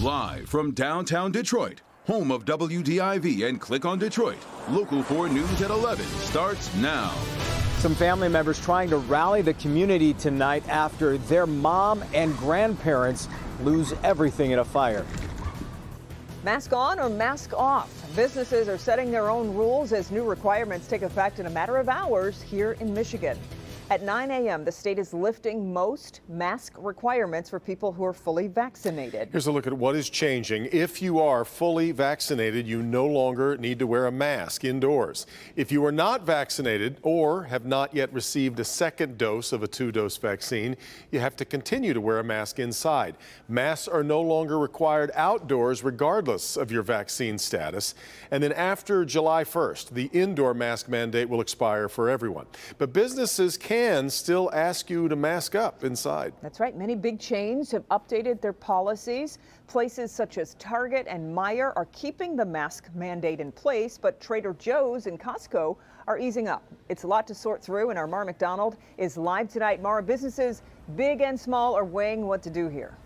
Live from downtown Detroit, home of WDIV and Click on Detroit, Local 4 News at 11 starts now. Some family members trying to rally the community tonight after their mom and grandparents lose everything in a fire. Mask on or mask off? Businesses are setting their own rules as new requirements take effect in a matter of hours here in Michigan. At 9 a.m., the state is lifting most mask requirements for people who are fully vaccinated. Here's a look at what is changing. If you are fully vaccinated, you no longer need to wear a mask indoors. If you are not vaccinated or have not yet received a second dose of a 2-dose vaccine, you have to continue to wear a mask inside. Masks are no longer required outdoors regardless of your vaccine status. And then after July 1st, the indoor mask mandate will expire for everyone. But businesses can still ask you to mask up inside. That's right. Many big chains have updated their policies. Places such as Target and Meijer are keeping the mask mandate in place, but Trader Joe's and Costco are easing up. It's a lot to sort through, and our Mara McDonald is live tonight. Mara, businesses big and small are weighing what to do here.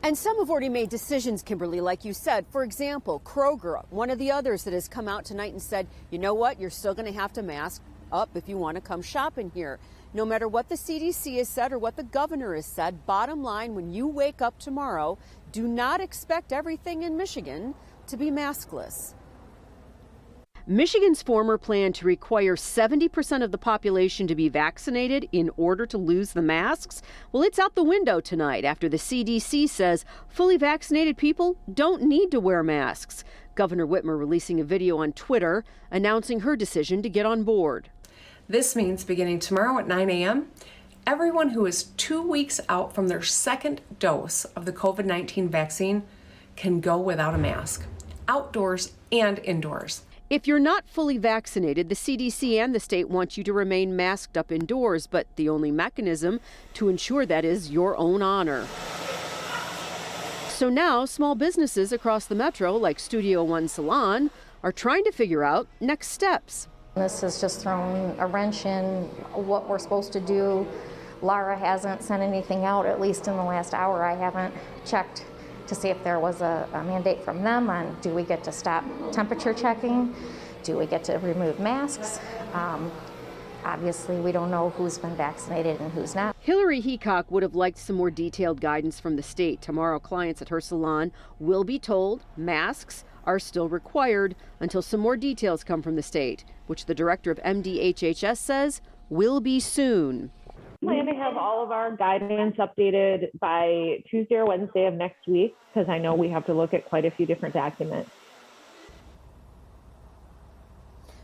And some have already made decisions, Kimberly, like you said. For example, Kroger, one of the others that has come out tonight and said, you know what, you're still going to have to mask up if you want to come shopping here. No matter what the CDC has said or what the governor has said, bottom line, when you wake up tomorrow, do not expect everything in Michigan to be maskless. Michigan's former plan to require 70% of the population to be vaccinated in order to lose the masks, well, it's out the window tonight after the CDC says fully vaccinated people don't need to wear masks. Governor Whitmer releasing a video on Twitter announcing her decision to get on board. This means beginning tomorrow at 9 a.m., everyone who is 2 weeks out from their second dose of the COVID-19 vaccine can go without a mask, outdoors and indoors. If you're not fully vaccinated, the CDC and the state want you to remain masked up indoors, but the only mechanism to ensure that is your own honor. So now, small businesses across the metro, like Studio One Salon, are trying to figure out next steps. This has just thrown a wrench in what we're supposed to do. Laura hasn't sent anything out, at least in the last hour. I haven't checked to see if there was a mandate from them on do we get to stop temperature checking? Do we get to remove masks? Obviously, we don't know who's been vaccinated and who's not. Hillary Heacock would have liked some more detailed guidance from the state. Tomorrow, clients at her salon will be told masks are still required until some more details come from the state, which the director of MDHHS says will be soon. We plan to have all of our guidance updated by Tuesday or Wednesday of next week, because I know we have to look at quite a few different documents.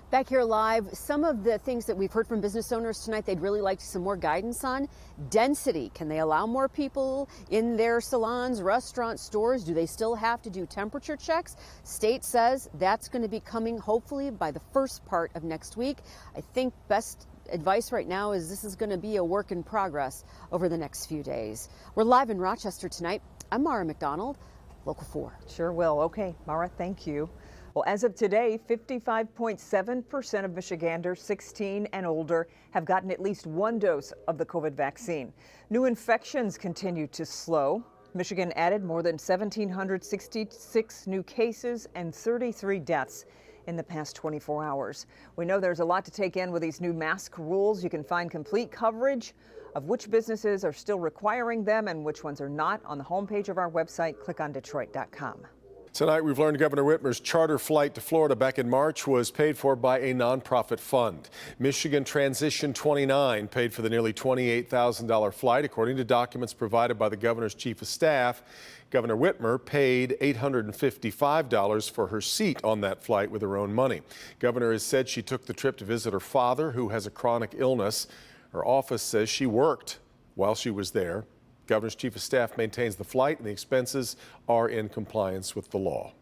Back here live, some of the things that we've heard from business owners tonight they'd really like some more guidance on. Density. Can they allow more people in their salons, restaurants, stores? Do they still have to do temperature checks? State says that's going to be coming hopefully by the first part of next week. I think best advice right now is this is going to be a work in progress over the next few days. We're live in Rochester tonight. I'm Mara McDonald, Local 4. Sure will. Okay, Mara, thank you. Well, as of today, 55.7% of Michiganders 16 and older have gotten at least one dose of the COVID vaccine. New infections continue to slow. Michigan added more than 1,766 new cases and 33 deaths in the past 24 hours. We know there's a lot to take in with these new mask rules. You can find complete coverage of which businesses are still requiring them and which ones are not on the homepage of our website, clickondetroit.com. Tonight, we've learned Governor Whitmer's charter flight to Florida back in March was paid for by a nonprofit fund. Michigan Transition 29 paid for the nearly $28,000 flight, according to documents provided by the governor's chief of staff. Governor Whitmer paid $855 for her seat on that flight with her own money. Governor has said she took the trip to visit her father, who has a chronic illness. Her office says she worked while she was there. Governor's chief of staff maintains the flight and the expenses are in compliance with the law.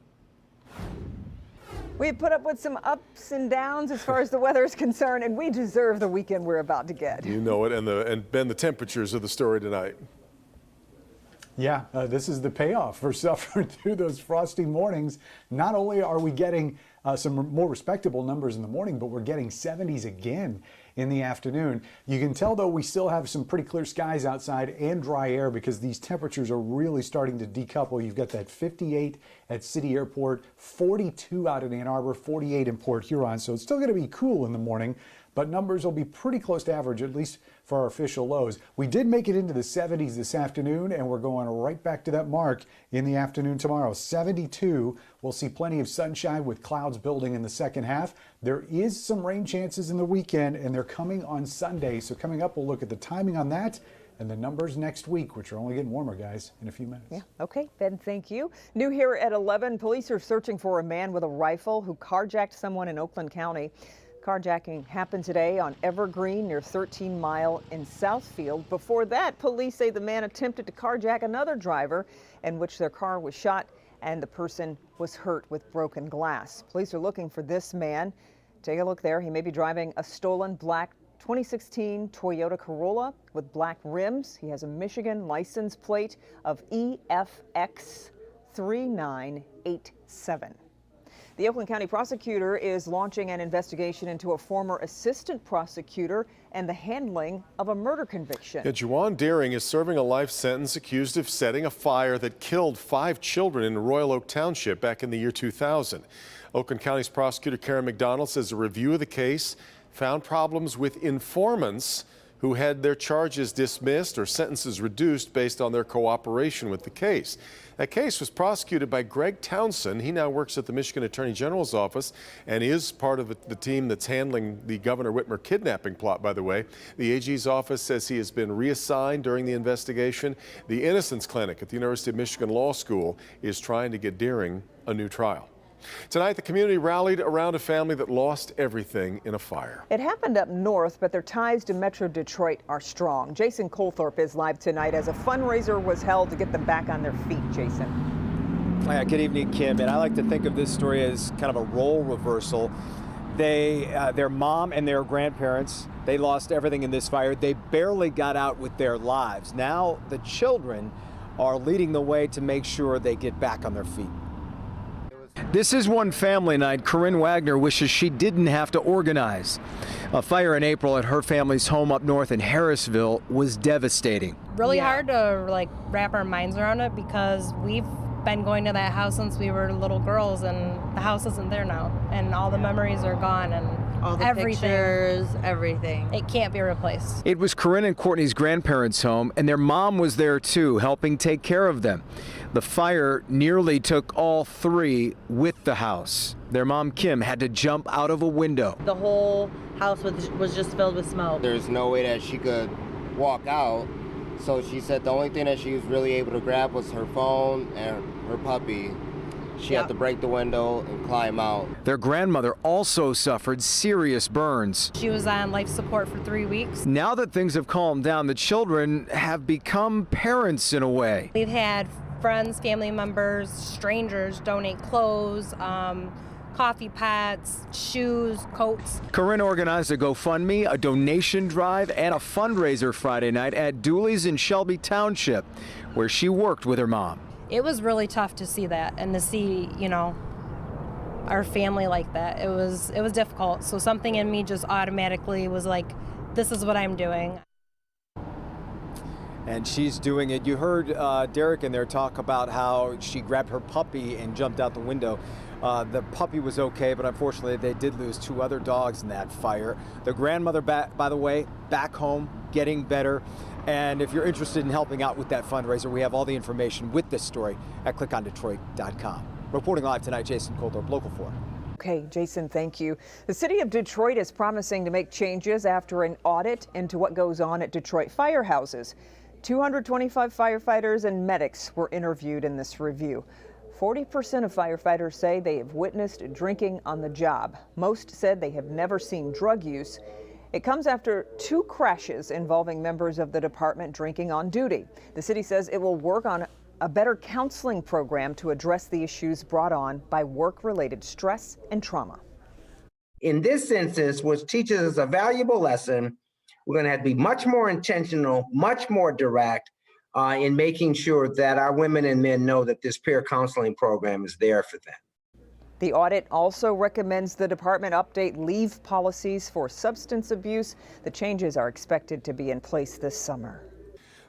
We've put up with some ups and downs as far as the weather is concerned, and we deserve the weekend we're about to get. You know it, and Ben, the temperatures are the story tonight. Yeah, this is the payoff for suffering through those frosty mornings. Not only are we getting some more respectable numbers in the morning, but we're getting 70s again in the afternoon. You can tell, though, we still have some pretty clear skies outside and dry air because these temperatures are really starting to decouple. You've got that 58 at City Airport, 42 out in Ann Arbor, 48 in Port Huron. So it's still going to be cool in the morning, but numbers will be pretty close to average, at least for our official lows. We did make it into the 70s this afternoon, and we're going right back to that mark in the afternoon tomorrow. 72. We'll see plenty of sunshine with clouds building in the second half. There is some rain chances in the weekend, and they're coming on Sunday. So coming up, we'll look at the timing on that and the numbers next week, which are only getting warmer, guys, in a few minutes. Yeah, okay, Ben, thank you. New here at 11, police are searching for a man with a rifle who carjacked someone in Oakland County. Carjacking happened today on Evergreen near 13 Mile in Southfield. Before that, police say the man attempted to carjack another driver in which their car was shot and the person was hurt with broken glass. Police are looking for this man. Take a look there. He may be driving a stolen black 2016 Toyota Corolla with black rims. He has a Michigan license plate of EFX 3987. The Oakland County prosecutor is launching an investigation into a former assistant prosecutor and the handling of a murder conviction. Yeah, Juwan Deering is serving a life sentence accused of setting a fire that killed 5 children in Royal Oak Township back in the year 2000. Oakland County's prosecutor Karen McDonald says a review of the case found problems with informants who had their charges dismissed or sentences reduced based on their cooperation with the case. That case was prosecuted by Greg Townsend. He now works at the Michigan Attorney General's office and is part of the team that's handling the Governor Whitmer kidnapping plot, by the way. The AG's office says he has been reassigned during the investigation. The Innocence Clinic at the University of Michigan Law School is trying to get Deering a new trial. Tonight, the community rallied around a family that lost everything in a fire. It happened up north, but their ties to Metro Detroit are strong. Jason Colthorpe is live tonight as a fundraiser was held to get them back on their feet. Jason. Hi, good evening, Kim. And I like to think of this story as kind of a role reversal. Their mom and their grandparents, they lost everything in this fire. They barely got out with their lives. Now the children are leading the way to make sure they get back on their feet. This is one family night Corinne Wagner wishes she didn't have to organize. A fire in April at her family's home up north in Harrisville was devastating. Really hard to wrap our minds around it because we've been going to that house since we were little girls, and the house isn't there now, and all the memories are gone, and all the pictures, everything. It can't be replaced. It was Corinne and Courtney's grandparents' home, and their mom was there too, helping take care of them. The fire nearly took all 3 with the house. Their mom, Kim, had to jump out of a window. The whole house was just filled with smoke. There's no way that she could walk out, so she said the only thing that she was really able to grab was her phone and her puppy. She had to break the window and climb out. Their grandmother also suffered serious burns. She was on life support for 3 weeks. Now that things have calmed down, the children have become parents in a way. We've had friends, family members, strangers donate clothes, coffee pots, shoes, coats. Corinne organized a GoFundMe, a donation drive, and a fundraiser Friday night at Dooley's in Shelby Township, where she worked with her mom. It was really tough to see that and to see, our family like that. It was difficult. So something in me just automatically was like, this is what I'm doing. And she's doing it. You heard Derek in there talk about how she grabbed her puppy and jumped out the window. The puppy was okay, but unfortunately they did lose 2 other dogs in that fire. The grandmother, by the way, back home, getting better. And if you're interested in helping out with that fundraiser, we have all the information with this story at clickondetroit.com. Reporting live tonight, Jason Colthorpe, Local 4. Okay, Jason, thank you. The city of Detroit is promising to make changes after an audit into what goes on at Detroit firehouses. 225 firefighters and medics were interviewed in this review. 40% of firefighters say they have witnessed drinking on the job. Most said they have never seen drug use. It comes after 2 crashes involving members of the department drinking on duty. The city says it will work on a better counseling program to address the issues brought on by work-related stress and trauma. In this instance, which teaches us a valuable lesson, we're going to have to be much more intentional, much more direct in making sure that our women and men know that this peer counseling program is there for them. The audit also recommends the department update leave policies for substance abuse. The changes are expected to be in place this summer.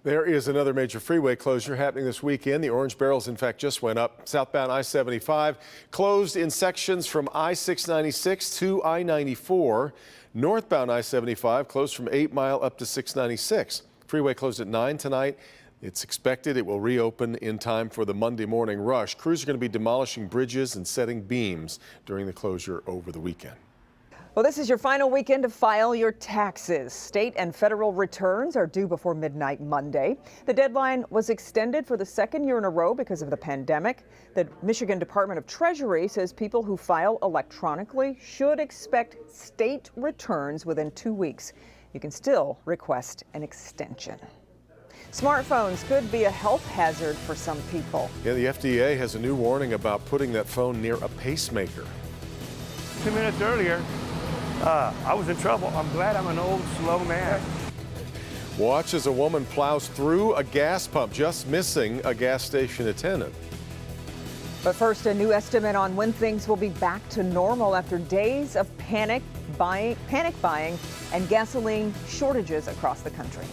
There is another major freeway closure happening this weekend. The orange barrels, in fact, just went up. Southbound I-75 closed in sections from I-696 to I-94. Northbound I-75 closed from 8 Mile up to 696. Freeway closed at 9 tonight. It's expected it will reopen in time for the Monday morning rush. Crews are going to be demolishing bridges and setting beams during the closure over the weekend. Well, this is your final weekend to file your taxes. State and federal returns are due before midnight Monday. The deadline was extended for the second year in a row because of the pandemic. The Michigan Department of Treasury says people who file electronically should expect state returns within 2 weeks. You can still request an extension. Smartphones could be a health hazard for some people. Yeah, the FDA has a new warning about putting that phone near a pacemaker. 2 minutes earlier, I was in trouble. I'm glad I'm an old, slow man. Watch as a woman plows through a gas pump, just missing a gas station attendant. But first, a new estimate on when things will be back to normal after days of panic buying and gasoline shortages across the country.